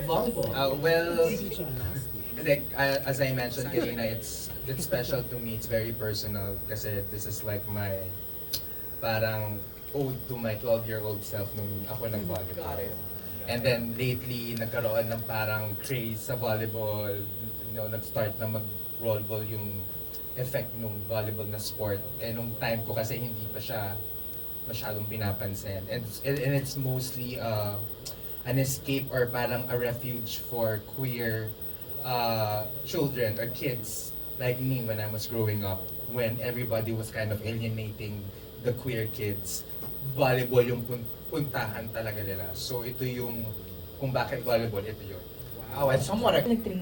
Volleyball. Well, like as I mentioned kanina, it's special to me. It's very personal kasi this is like my parang ode to my 12-year-old self nung ako nag-volleyball. And then lately, nagkaroon ng parang craze sa volleyball. You know, nag-start na mag-roll ball yung effect nung volleyball na sport. And nung time ko kasi hindi pa siya masyadong pinapansin. And it's mostly an escape or parang a refuge for queer children or kids like me when I was growing up, when everybody was kind of alienating the queer kids. Volleyball yung puntahan talaga nila. So ito yung kung bakit volleyball, ito yun. Wow, and somewhat Nag-train.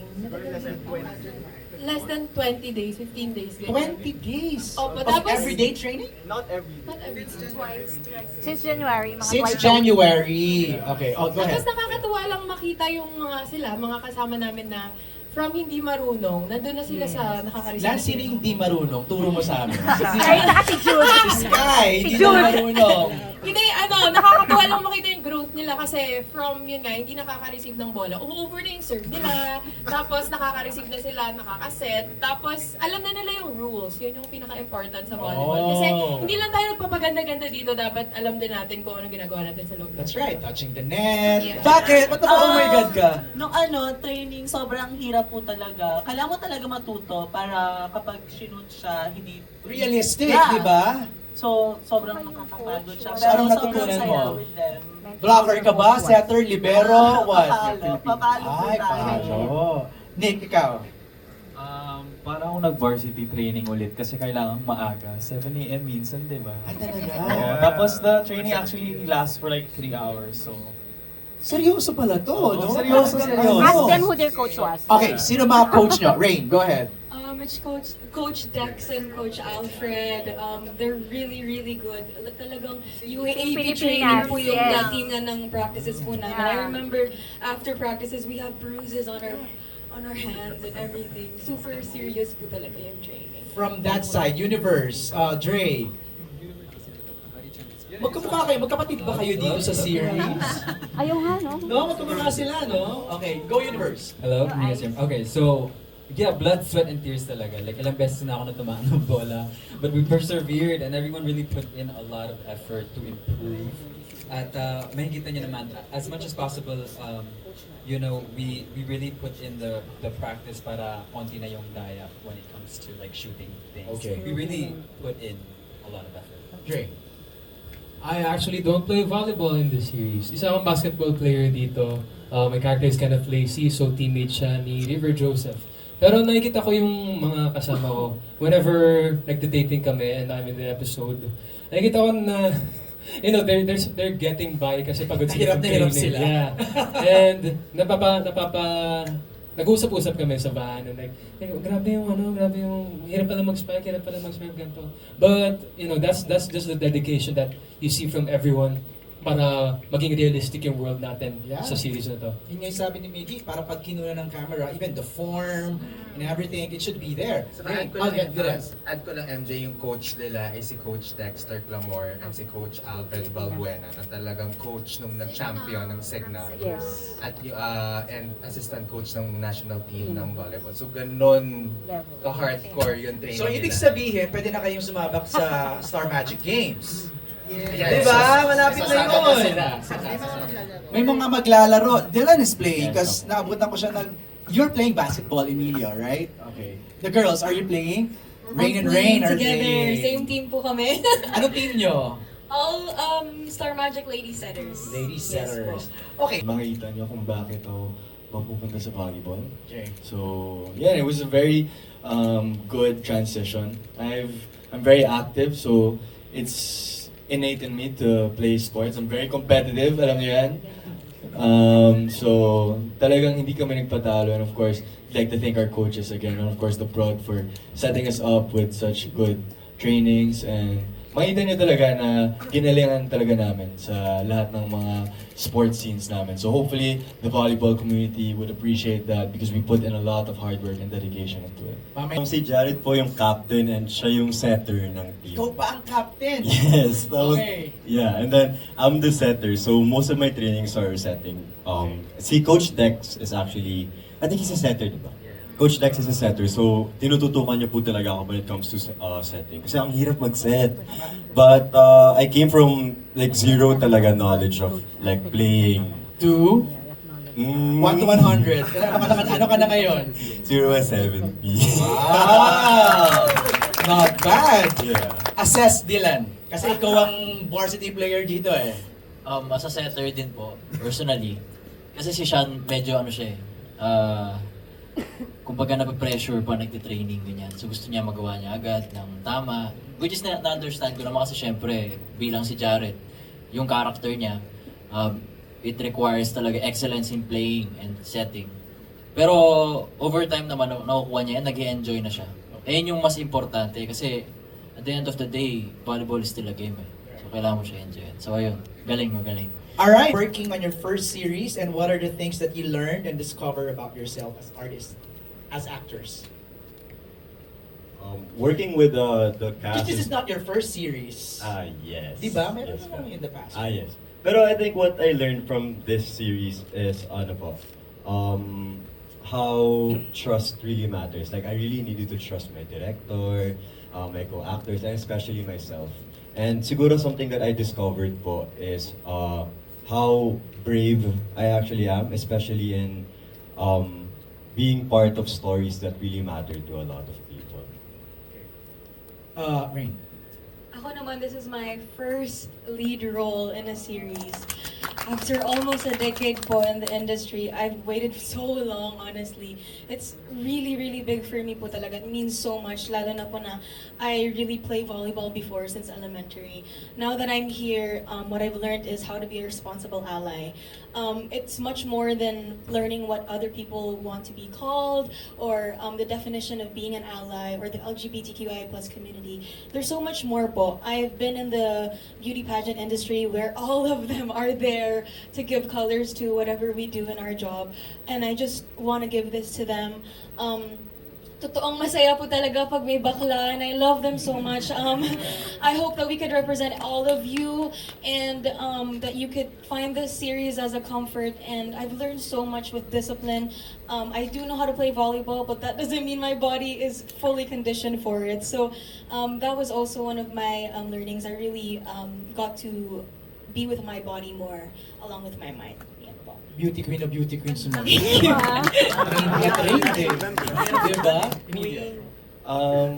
Less than 20 days, 15 days. ganyan. 20 days Opo, of tapos- everyday training? Not every Twice. Since January, mga Since twice. January. Okay, oh, go Tapos ahead. nakakatuwa lang makita yung mga kasama namin na from hindi marunong, nandun na sila sa nakaka-receive. Last sino yung hindi marunong? Turo mo sa amin. Ay, saka si Jude. Si Sky, hindi Si Jude. na marunong. Hindi, nakakatuwa lang makita yung growth nila kasi from yun nga, hindi nakaka-receive ng bola. Over na yung serve nila, tapos nakaka-receive na sila, nakaka-set, tapos alam na nila yung rules. Yun yung pinaka-important sa volleyball. Kasi hindi lang tayo nagpapaganda-ganda dito, dapat alam din natin kung anong ginagawa natin sa loob. That's right, touching the net. Yeah. Bakit? Ba't oh my God ka? Nung training, sobrang hirap po talaga. Kailangan mo talaga matuto para kapag sinut siya, hindi... Realistic, Yeah. di ba? So, sobrang nakakapagod siya. So, anong sobrang natutunan saya mo? with them. Blocker ka ba? Setter, libero, what? Papalo po Ay, tayo. palo. Nick, ikaw? Parang ako nag-varsity training ulit kasi kailangan maaga. 7 a.m. minsan, di ba? Ay, talaga? Oo, tapos the training actually lasts for like 3 hours, so... Seryoso pala to, no? seryoso, seryoso. Ask them who their coach was. Okay, sino mga coach nyo? Rain, go ahead. It's Coach Dex and Coach Alfred. They're really, really good. Talagang UAAP Pilipinas, training po yung yeah. datingan ng practices po namin. I Yeah. remember after practices, we have bruises on our hands and everything. Super serious po talaga yung training. From that side, Universe, Dre. Magkamukha kayo, magkapatid ba kayo dito sa series? Ayaw nga, no? No, magkamukha sila, no? Okay, go Universe. Hello, okay, so yeah, blood, sweat, and tears talaga. Like ilang beses na ako natumaan ng bola. But we persevered and everyone really put in a lot of effort to improve. At makikita niyo naman, as much as possible, you know, we really put in the practice para konti na yung daya when it comes to like shooting things. Okay. We really put in a lot of effort. Dre. I actually don't play volleyball in this series. Isa akong basketball player dito. My character is kind of lazy, so teammate siya ni River Joseph. Pero nakikita ko yung mga kasama ko. Whenever nagde-dating kami and I'm in the episode, nakikita ko na, you know, they're getting by kasi pagod sila. Hirap na hirap sila. Yeah. And nag-uusap-usap kami sa bahan. Like, grabe yung, hirap pala mag-spike, ganito. But, you know, that's just the dedication that you see from everyone para maging realistic yung world natin Yeah. sa series na to. Yun nga yung sabi ni Miggy, para pag kinuna ng camera, even the form and everything, it should be there. Saka add ko lang MJ, yung coach nila ay si Coach Dexter Clamor and si Coach Alfred Balbuena na talagang coach nung nag-champion ng Signal. Yes. At and assistant coach ng national team ng volleyball. So ganon ka-hardcore yung training So, ibig nila. sabihin, pwede na kayong sumabak sa Star Magic Games. Yes. Diba? Malapit na Sasama pa yun. sila. May mga maglalaro. Dylan is playing kasi naabutan ko siya You're playing basketball, Emilio, right? Okay. The girls, are you playing? Rain and Rain are Together, playing. same team po kami. Anong team nyo? All Star Magic Lady Setters. Lady Yes po. Setters. Okay. Makikita niyo kung bakit ako mapupunta sa volleyball. Okay. So yeah, it was a very good transition. I'm very active, so it's innate in me to play sports. I'm very competitive, alam niyo yan. So talagang hindi kami nagpatalo, and of course, I'd like to thank our coaches again, and of course the prod for setting us up with such good trainings and makita nyo talaga na ginalingan talaga namin sa lahat ng mga sports scenes namin. So hopefully, the volleyball community would appreciate that because we put in a lot of hard work and dedication into it. Si Jared po yung captain and siya yung setter ng team. Ikaw pa ang captain. Yes, that was, Okay. yeah, and then I'm the setter, so most of my trainings are setting. Si Coach Dex is actually, I think he's a setter, di ba? Coach Dex is a setter, so tinututukan niya po talaga ako when it comes to setting. Kasi ang hirap mag-set. But I came from like zero talaga knowledge of like playing. To 1 to 100. Ano ka na ngayon? 0 and 70. Wow! Not bad. Yeah. Assess, Dylan. Kasi ikaw ang varsity player dito eh. As a setter din po, personally. Kasi si Sean, medyo ano siya kumbaga nape-pressure pa nagte-training ganyan. So gusto niya magawa niya agad ng tama. Which is na-understand ko naman kasi syempre, bilang si Jared, yung character niya, it requires talaga excellence in playing and setting. Pero over time naman, nakukuha niya and nag-enjoy na siya. Ayun yung mas importante kasi at the end of the day, volleyball is still a game eh. So kailangan mo siya enjoy. So ayun, galing mo, galing. Alright, working on your first series, and what are the things that you learned and discovered about yourself as artists, as actors? Working with the cast. This is not your first series. Yes. Diba? Meron Yes, naman in the past. yes. Pero I think what I learned from this series is how trust really matters. Like I really needed to trust my director, my co-actors, and especially myself. And siguro something that I discovered po is how brave I actually am, especially in being part of stories that really matter to a lot of people. Rain. Ako naman, this is my first lead role in a series. After almost a decade po in the industry, I've waited so long, honestly. It's really, really big for me po talaga. It means so much, lalo na po na I really play volleyball before since elementary. Now that I'm here, what I've learned is how to be a responsible ally. It's much more than learning what other people want to be called or the definition of being an ally or the LGBTQI+ community. There's so much more po. I've been in the beauty pageant industry where all of them are there to give colors to whatever we do in our job. And I just want to give this to them. Totoong masaya po talaga pag may bakla, and I love them so much. I hope that we could represent all of you and that you could find this series as a comfort. And I've learned so much with discipline. I do know how to play volleyball, but that doesn't mean my body is fully conditioned for it. So that was also one of my learnings. I really got to be with my body more along with my mind. Yan po. Beauty queen of beauty queens mo.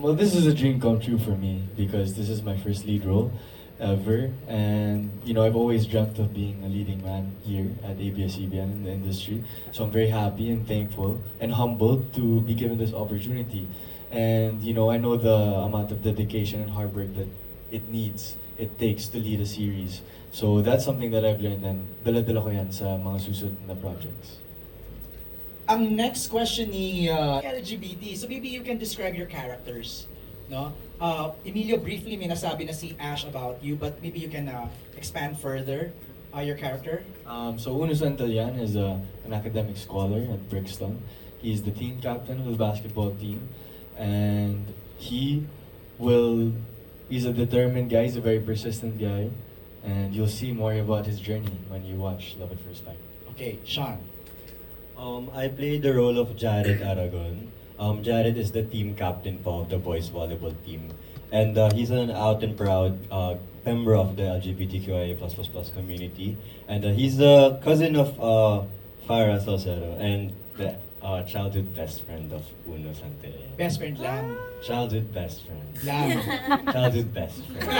Well, this is a dream come true for me because this is my first lead role ever, and you know I've always dreamt of being a leading man here at ABS-CBN in the industry. So I'm very happy and thankful and humbled to be given this opportunity. And you know I know the amount of dedication and hard work that it takes to lead a series. So that's something that I've learned, and dala-dala ko yan sa mga susunod na projects. Ang next question ni LGBT, so maybe you can describe your characters, no? Emilio, briefly may nasabi na si Ash about you, but maybe you can expand further your character. So Uno Santillan is an academic scholar at Brixton. He's the team captain of the basketball team, and he's a determined guy, he's a very persistent guy, and you'll see more about his journey when you watch Love at First Sight. Okay, Sean. I played the role of Jared Aragon. Jared is the team captain po of the boys volleyball team. And he's an out and proud member of the LGBTQIA++ community. And he's the cousin of Farah Salcero and the childhood best friend of Uno Santillan. Best friend lang. Childhood best friend. Lang. Childhood best friend.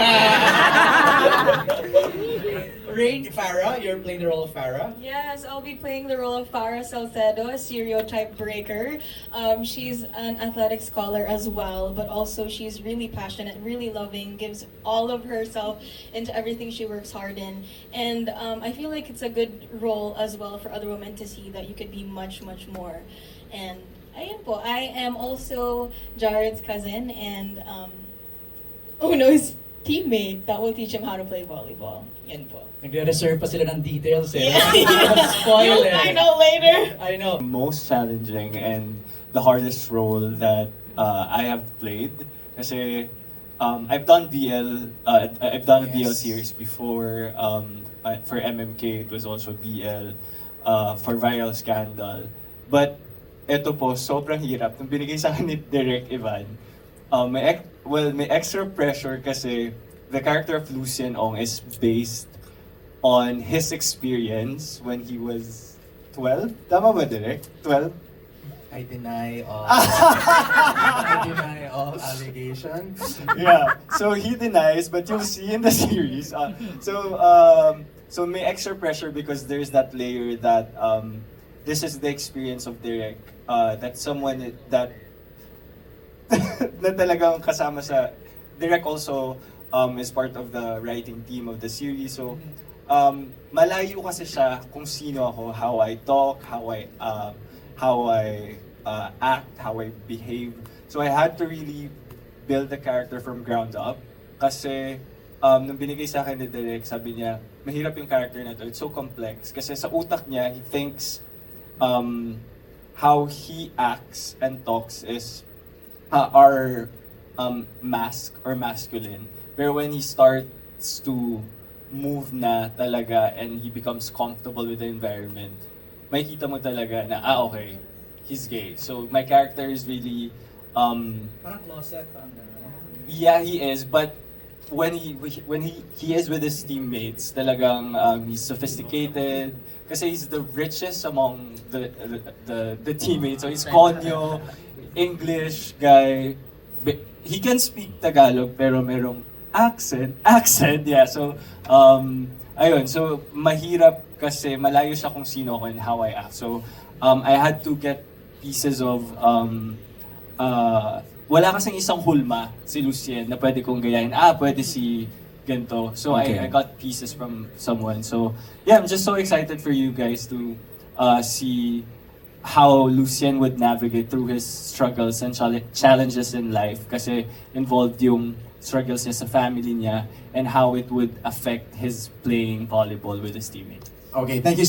Rain, Farah, you're playing the role of Farah. Yes, I'll be playing the role of Farah Salcedo, a stereotype breaker. She's an athletic scholar as well, but also she's really passionate, really loving, gives all of herself into everything she works hard in. And I feel like it's a good role as well for other women to see that you could be much, much more. And ayun po, I am also Jared's cousin and Uno's teammate that will teach him how to play volleyball. Yan po. Nagre-reserve pa sila ng details eh. Yeah. Spoil You'll eh. find out later. I know. Most challenging and the hardest role that I have played. Kasi I've done BL, I've done a BL series before. For MMK, it was also BL. For Viral Scandal. But eto po, sobrang hirap. Nung binigay sa akin ni Direk Ivan, may extra pressure kasi the character of Lucien Ong is based on his experience when he was 12? Tama ba, Direk? 12? I deny all allegations. Yeah. So he denies, but you'll see in the series. So may extra pressure because there's that layer that this is the experience of Direk. That someone that na talagang kasama sa Direk also is part of the writing team of the series. So malayo kasi siya kung sino ako, how I talk, how I act, how I behave. So I had to really build the character from ground up. Kasi nung binigay sa akin ni Direk, sabi niya, mahirap yung character na to. It's so complex. Kasi sa utak niya, he thinks how he acts and talks is are mask or masculine. Pero when he starts to move na talaga and he becomes comfortable with the environment, makikita mo talaga na, okay, he's gay. So my character is really... Parang closet. Yeah, he is. But when he is with his teammates, talagang he's sophisticated. Kasi he's the richest among the teammates. So he's konyo, English guy. He can speak Tagalog pero merong accent, yeah. So ayun, so mahirap kasi malayo siya kung sino ako and how I act. So I had to get pieces of wala kasing isang hulma si Lucien na pwede kong gayahin. Pwede si ganito. So I got pieces from someone. So yeah, I'm just so excited for you guys to see how Lucien would navigate through his struggles and challenges in life. Kasi involved yung struggles niya sa family niya and how it would affect his playing volleyball with his teammates. Okay, thank you.